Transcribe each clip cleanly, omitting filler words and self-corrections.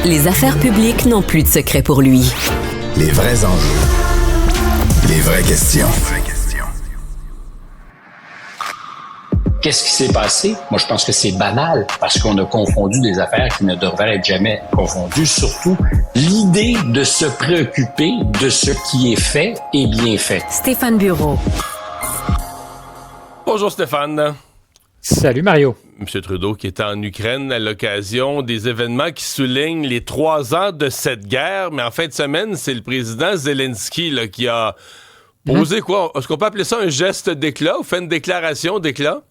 Les affaires publiques n'ont plus de secret pour lui. Les vrais enjeux. Les vraies questions. Qu'est-ce qui s'est passé? Moi, je pense que c'est banal parce qu'on a confondu des affaires qui ne devraient être jamais confondues. Surtout, l'idée de se préoccuper de ce qui est fait et bien fait. Stéphane Bureau. Bonjour Stéphane. Salut Mario. M. Trudeau qui est en Ukraine à l'occasion des événements qui soulignent les 3 ans de cette guerre. Mais en fin de semaine, c'est le président Zelensky là, qui a posé quoi? Est-ce qu'on peut appeler ça un geste d'éclat ou fait une déclaration d'éclat?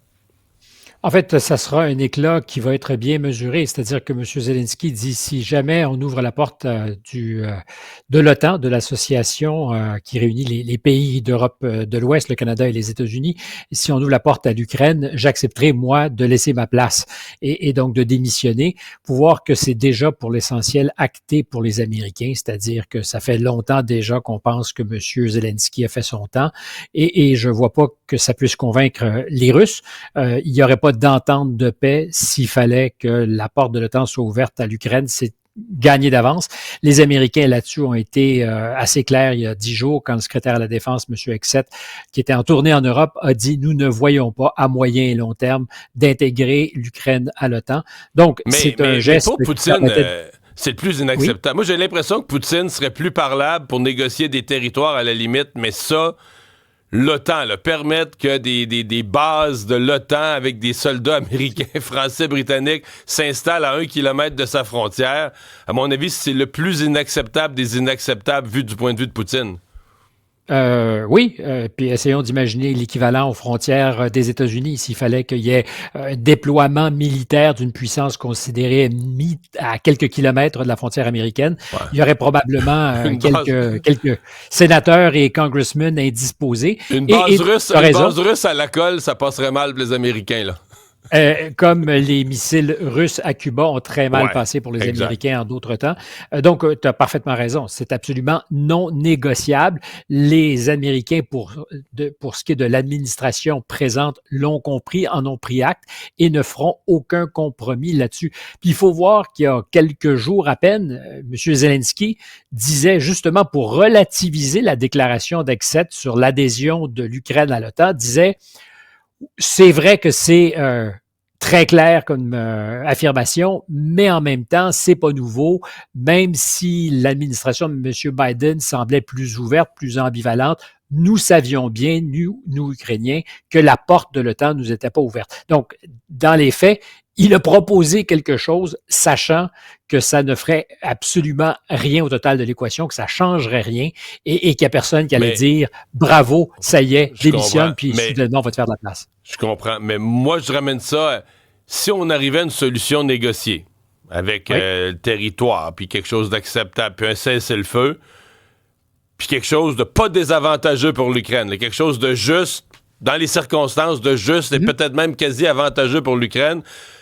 En fait, ça sera un éclat qui va être bien mesuré, c'est-à-dire que M. Zelensky dit si jamais on ouvre la porte de l'OTAN, de l'association qui réunit les pays d'Europe de l'Ouest, le Canada et les États-Unis, si on ouvre la porte à l'Ukraine, j'accepterai, moi, de laisser ma place et donc de démissionner pour voir que c'est déjà pour l'essentiel acté pour les Américains, c'est-à-dire que ça fait longtemps déjà qu'on pense que M. Zelensky a fait son temps et je vois pas que ça puisse convaincre les Russes. Il y aurait pas d'entente de paix s'il fallait que la porte de l'OTAN soit ouverte à l'Ukraine. C'est gagné d'avance. Les Américains là-dessus ont été assez clairs il y a 10 jours quand le secrétaire à la Défense, M. Exet, qui était en tournée en Europe, a dit « Nous ne voyons pas à moyen et long terme d'intégrer l'Ukraine à l'OTAN. » Donc, c'est un geste... Mais pour Poutine, c'est le plus inacceptable. Oui? Moi, j'ai l'impression que Poutine serait plus parlable pour négocier des territoires à la limite, mais ça... L'OTAN, là, permettre que des bases de l'OTAN avec des soldats américains, français, britanniques s'installent à 1 kilomètre de sa frontière, à mon avis, c'est le plus inacceptable des inacceptables vu du point de vue de Poutine. Oui, puis essayons d'imaginer l'équivalent aux frontières des États-Unis. S'il fallait qu'il y ait un déploiement militaire d'une puissance considérée mise à quelques kilomètres de la frontière américaine, il y aurait probablement quelques sénateurs et congressmen indisposés. Une base russe à la colle, ça passerait mal pour les Américains, là. Comme les missiles russes à Cuba ont très mal passé pour les Américains en d'autres temps. Donc, tu as parfaitement raison. C'est absolument non négociable. Les Américains, pour ce qui est de l'administration présente, l'ont compris, en ont pris acte et ne feront aucun compromis là-dessus. Puis, il faut voir qu'il y a quelques jours à peine, M. Zelensky disait justement pour relativiser la déclaration d'Exet sur l'adhésion de l'Ukraine à l'OTAN, disait c'est vrai que c'est très clair comme affirmation, mais en même temps, c'est pas nouveau, même si l'administration de M. Biden semblait plus ouverte, plus ambivalente. Nous savions bien, nous Ukrainiens, que la porte de l'OTAN ne nous était pas ouverte. Donc, dans les faits, il a proposé quelque chose, sachant que ça ne ferait absolument rien au total de l'équation, que ça changerait rien, et qu'il n'y a personne qui allait dire « Bravo, ça y est, démissionne, puis soudainement, on va te faire de la place. » Je comprends, mais moi, je ramène ça, si on arrivait à une solution négociée, avec le territoire, puis quelque chose d'acceptable, puis un cessez-le-feu, puis quelque chose de pas désavantageux pour l'Ukraine, quelque chose de juste, dans les circonstances de juste, et peut-être même quasi avantageux pour l'Ukraine,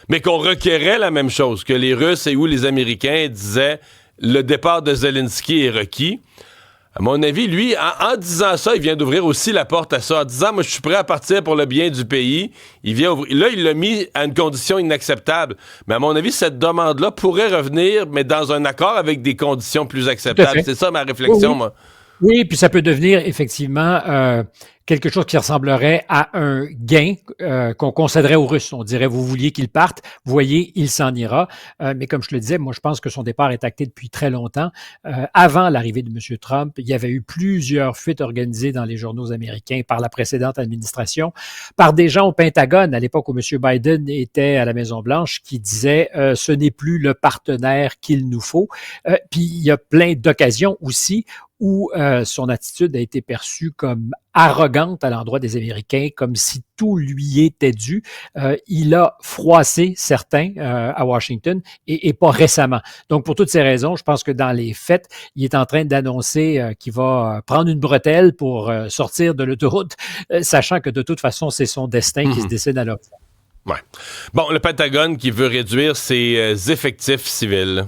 mais qu'on requérait la même chose, que les Russes et ou les Américains disaient le départ de Zelensky est requis. À mon avis, lui, en disant ça, il vient d'ouvrir aussi la porte à ça, en disant, moi, je suis prêt à partir pour le bien du pays. Il vient ouvrir. Là, il l'a mis à une condition inacceptable. Mais à mon avis, cette demande-là pourrait revenir, mais dans un accord avec des conditions plus acceptables. C'est ça ma réflexion, moi. Oui, puis ça peut devenir effectivement quelque chose qui ressemblerait à un gain qu'on concéderait aux Russes. On dirait, vous vouliez qu'il parte, vous voyez, il s'en ira. Mais comme je le disais, moi, je pense que son départ est acté depuis très longtemps. Avant l'arrivée de M. Trump, il y avait eu plusieurs fuites organisées dans les journaux américains par la précédente administration, par des gens au Pentagone, à l'époque où M. Biden était à la Maison-Blanche, qui disaient ce n'est plus le partenaire qu'il nous faut. Puis il y a plein d'occasions aussi où son attitude a été perçue comme arrogante à l'endroit des Américains, comme si tout lui était dû. Il a froissé certains à Washington et pas récemment. Donc, pour toutes ces raisons, je pense que dans les faits, il est en train d'annoncer qu'il va prendre une bretelle pour sortir de l'autoroute, sachant que de toute façon, c'est son destin qui se dessine à l'horizon. Ouais. Bon, le Pentagone qui veut réduire ses effectifs civils.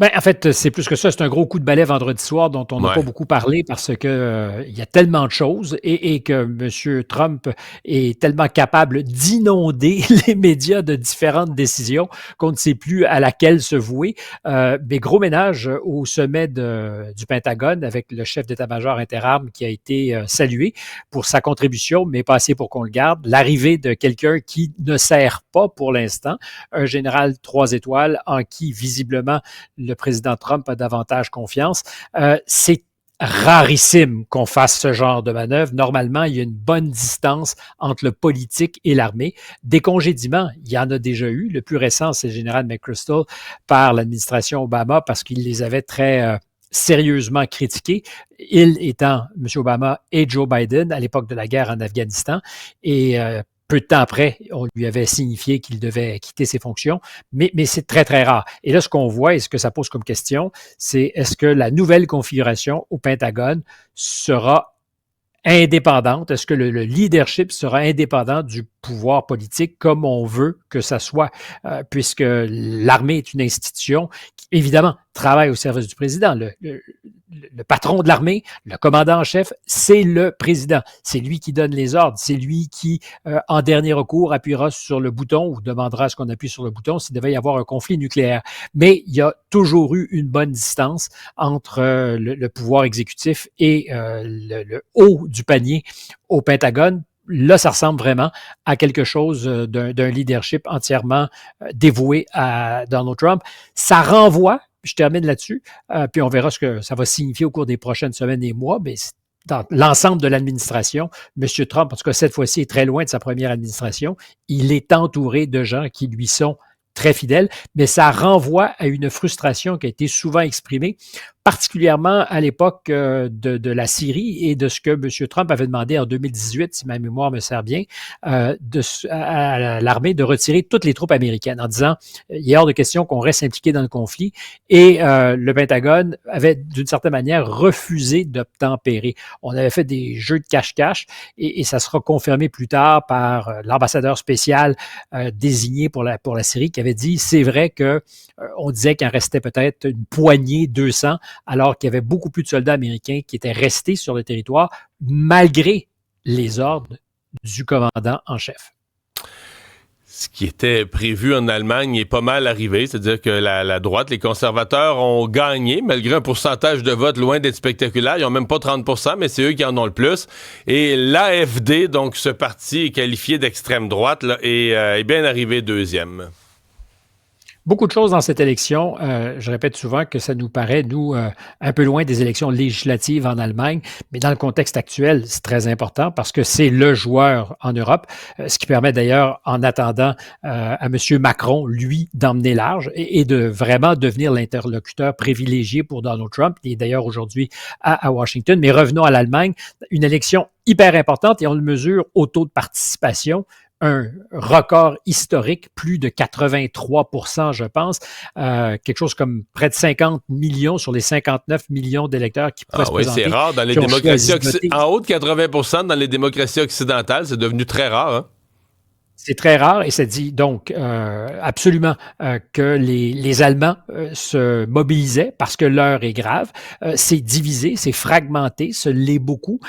Ben, en fait, c'est plus que ça. C'est un gros coup de balai vendredi soir dont on n'a pas beaucoup parlé parce que il y a tellement de choses et que M. Trump est tellement capable d'inonder les médias de différentes décisions qu'on ne sait plus à laquelle se vouer. Mais gros ménage au sommet du Pentagone avec le chef d'état-major interarmes qui a été salué pour sa contribution, mais pas assez pour qu'on le garde. L'arrivée de quelqu'un qui ne sert pas pour l'instant, un général 3 étoiles en qui, visiblement, le président Trump a davantage confiance. C'est rarissime qu'on fasse ce genre de manœuvre. Normalement, il y a une bonne distance entre le politique et l'armée. Des congédiements, il y en a déjà eu. Le plus récent, c'est le général McChrystal par l'administration Obama parce qu'il les avait très sérieusement critiqués, il étant M. Obama et Joe Biden à l'époque de la guerre en Afghanistan. Et peu de temps après, on lui avait signifié qu'il devait quitter ses fonctions, mais c'est très, très rare. Et là, ce qu'on voit et ce que ça pose comme question, c'est est-ce que la nouvelle configuration au Pentagone sera indépendante? Est-ce que le leadership sera indépendant du pouvoir politique comme on veut que ça soit, puisque l'armée est une institution qui, évidemment, travaille au service du président. Le patron de l'armée, le commandant en chef, c'est le président. C'est lui qui donne les ordres. C'est lui qui, en dernier recours, appuiera sur le bouton ou demandera à ce qu'on appuie sur le bouton s'il devait y avoir un conflit nucléaire. Mais il y a toujours eu une bonne distance entre le pouvoir exécutif et le haut du panier au Pentagone. Là, ça ressemble vraiment à quelque chose d'un leadership entièrement dévoué à Donald Trump. Ça renvoie, je termine là-dessus, puis on verra ce que ça va signifier au cours des prochaines semaines et mois, mais dans l'ensemble de l'administration, M. Trump, en tout cas cette fois-ci, est très loin de sa première administration. Il est entouré de gens qui lui sont très fidèles, mais ça renvoie à une frustration qui a été souvent exprimée, particulièrement à l'époque de la Syrie et de ce que M. Trump avait demandé en 2018, si ma mémoire me sert bien, à l'armée de retirer toutes les troupes américaines en disant il est hors de question qu'on reste impliqué dans le conflit et le Pentagone avait d'une certaine manière refusé d'obtempérer. On avait fait des jeux de cache-cache et ça sera confirmé plus tard par l'ambassadeur spécial désigné pour la Syrie qui avait dit c'est vrai que on disait qu'il en restait peut-être une poignée, 200, alors qu'il y avait beaucoup plus de soldats américains qui étaient restés sur le territoire malgré les ordres du commandant en chef. Ce qui était prévu en Allemagne est pas mal arrivé, c'est-à-dire que la droite, les conservateurs ont gagné, malgré un pourcentage de vote loin d'être spectaculaire. Ils n'ont même pas 30%, mais c'est eux qui en ont le plus. Et l'AfD, donc ce parti qualifié d'extrême droite, là, est bien arrivé deuxième. Beaucoup de choses dans cette élection. Je répète souvent que ça nous paraît, nous, un peu loin des élections législatives en Allemagne, mais dans le contexte actuel, c'est très important parce que c'est le joueur en Europe, ce qui permet d'ailleurs, en attendant à M. Macron, lui, d'emmener large et de vraiment devenir l'interlocuteur privilégié pour Donald Trump. Il est d'ailleurs aujourd'hui à Washington. Mais revenons à l'Allemagne, une élection hyper importante et on le mesure au taux de participation. Un record historique, plus de 83%, je pense, quelque chose comme près de 50 millions sur les 59 millions d'électeurs qui pourraient se présenter. C'est rare dans les démocraties en haut de 80% dans les démocraties occidentales, c'est devenu très rare, hein? C'est très rare et ça dit donc absolument que les Allemands se mobilisaient parce que l'heure est grave. C'est divisé, c'est fragmenté, ce l'est beaucoup.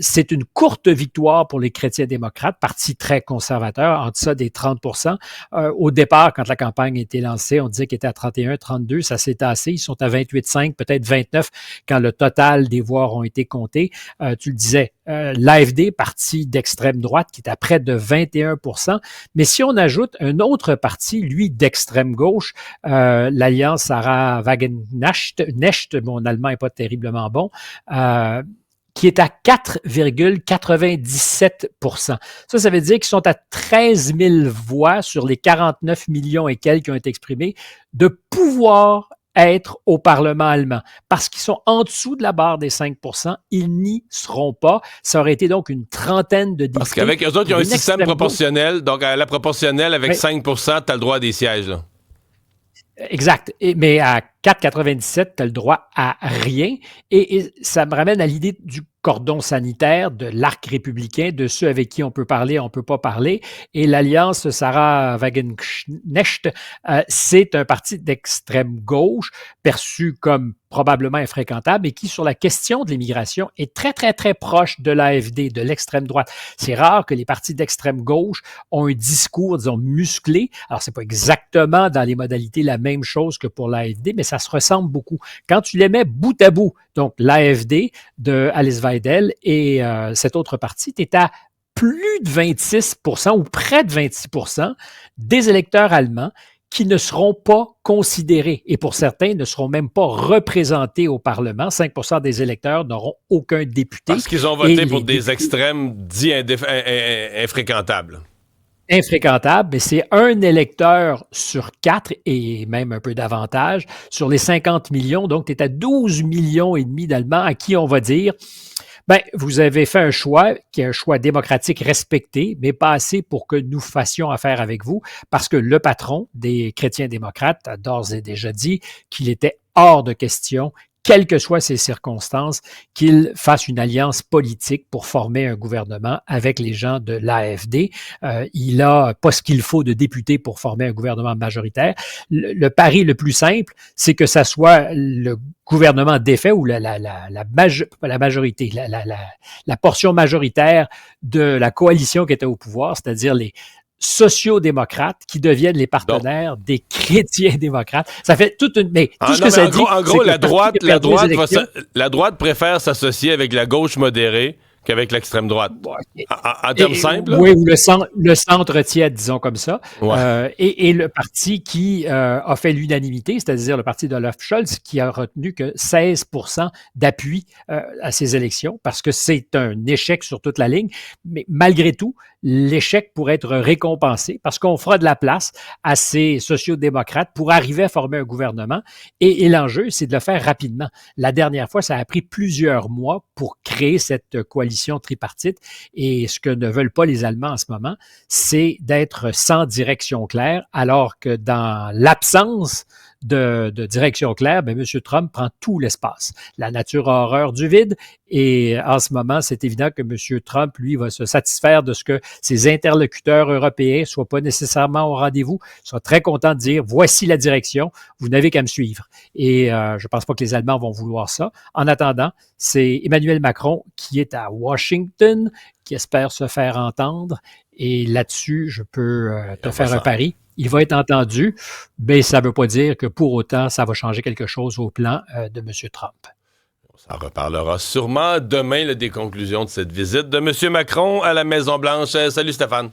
C'est une courte victoire pour les chrétiens démocrates, parti très conservateur, en deçà des 30%. Au départ, quand la campagne a été lancée, on disait qu'il était à 31, 32, ça s'est tassé. Ils sont à 28,5, peut-être 29 quand le total des voix ont été comptés. Tu le disais, l'AfD, parti d'extrême droite, qui est à près de 21%. Mais si on ajoute un autre parti, lui, d'extrême gauche, l'Alliance Sarah Wagenknecht, mon allemand n'est pas terriblement bon, qui est à 4,97%. Ça veut dire qu'ils sont à 13 000 voix sur les 49 millions et quelques qui ont été exprimés de pouvoir être au Parlement allemand. Parce qu'ils sont en dessous de la barre des 5%, ils n'y seront pas. Ça aurait été donc une trentaine de députés. Parce qu'avec eux autres, ils ont un système proportionnel. Donc, à la proportionnelle, avec 5%, tu as le droit à des sièges, là. Exact. Mais à 4,97, tu as le droit à rien. Et ça me ramène à l'idée du cordon sanitaire, de l'arc républicain, de ceux avec qui on peut parler, on ne peut pas parler. Et l'Alliance Sarah Wagenknecht, c'est un parti d'extrême gauche, perçu comme probablement infréquentable, et qui, sur la question de l'immigration, est très, très, très proche de l'AFD, de l'extrême droite. C'est rare que les partis d'extrême gauche ont un discours, disons, musclé. Alors, c'est pas exactement dans les modalités la même chose que pour l'AFD, mais ça se ressemble beaucoup. Quand tu les mets bout à bout, donc l'AFD de Alice Weidel et cet autre parti, tu es à plus de 26% ou près de 26% des électeurs allemands qui ne seront pas considérés et pour certains ne seront même pas représentés au Parlement. 5% des électeurs n'auront aucun député. Parce qu'ils ont voté pour des extrêmes dits infréquentables. Infréquentable, mais c'est un électeur sur 4 et même un peu davantage sur les 50 millions. Donc, tu es à 12 millions et demi d'Allemands à qui on va dire vous avez fait un choix qui est un choix démocratique respecté, mais pas assez pour que nous fassions affaire avec vous, parce que le patron des chrétiens démocrates a d'ores et déjà dit qu'il était hors de question, quelles que soient ces circonstances, qu'il fasse une alliance politique pour former un gouvernement avec les gens de l'AFD. Il n'a pas ce qu'il faut de députés pour former un gouvernement majoritaire. Le pari le plus simple, c'est que ça soit le gouvernement défait ou la majorité, la portion majoritaire de la coalition qui était au pouvoir, c'est-à-dire les sociaux-démocrates qui deviennent les partenaires des chrétiens démocrates. Ça fait toute une... Mais tout ce que ça dit... En gros, la droite préfère s'associer avec la gauche modérée qu'avec l'extrême droite. En termes simples? Oui, ou le centre tiède, disons comme ça. Ouais. Et le parti qui a fait l'unanimité, c'est-à-dire le parti d'Olaf Scholz, qui a retenu que 16% d'appui à ces élections, parce que c'est un échec sur toute la ligne. Mais malgré tout, l'échec pourrait être récompensé parce qu'on fera de la place à ces sociaux-démocrates pour arriver à former un gouvernement. Et l'enjeu, c'est de le faire rapidement. La dernière fois, ça a pris plusieurs mois pour créer cette coalition tripartite. Et ce que ne veulent pas les Allemands en ce moment, c'est d'être sans direction claire, alors que dans l'absence de direction claire, M. Trump prend tout l'espace. La nature a horreur du vide et en ce moment, c'est évident que M. Trump, lui, va se satisfaire de ce que ses interlocuteurs européens ne soient pas nécessairement au rendez-vous, soient très contents de dire « Voici la direction, vous n'avez qu'à me suivre ». Et je ne pense pas que les Allemands vont vouloir ça. En attendant, c'est Emmanuel Macron qui est à Washington, qui espère se faire entendre. Et là-dessus, je peux te faire un pari. Il va être entendu, mais ça ne veut pas dire que pour autant, ça va changer quelque chose au plan de M. Trump. On s'en reparlera sûrement demain des conclusions de cette visite de M. Macron à la Maison-Blanche. Salut Stéphane.